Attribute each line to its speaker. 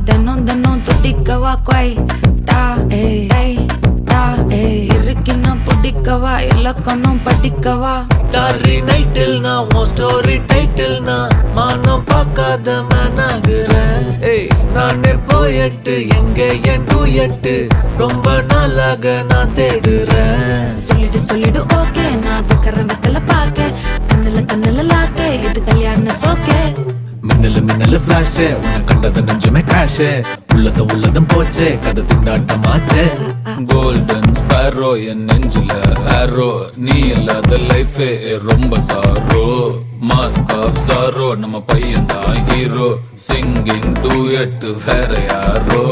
Speaker 1: தினம் தினம் துடிக்கவா கொய் டா ஏய் டா இருக்குன்னா பிடிக்கவா இலக்கணம் படிக்கவா
Speaker 2: ஸ்டாரி நைட்டில் நான் உன் ஸ்டோரி டைட்டில் நான் மானம் பார்க்காத மேனாகிறேன். நானே போயட்டு எங்க என் டூயட்டு ரொம்ப நாளாக நான் தேடுறேன்.
Speaker 1: சொல்லிடு ஓகே நான் வைக்கிறேன் வெத்தல பாக்க கண்ணுல லாக்க இது கல்யாண சோக்கே
Speaker 2: மின்னலு ஃபிளாஷ் உன்னை கண்டது நெஞ்சுமே கிராஷ் உள்ளதும் போச்சே கதை திண்டாட்டமாச்சே.
Speaker 3: கோல்டன் ஸ்பேரோ என் நெஞ்சில ஆரோ நீ இல்லாத லைஃபே ரொம்ப சாரோ மாஸ்க் ஆஃப் சாரோ நம்ம பையன் தான் ஹீரோ சிங்கிங் டூயட் வேற யாரோ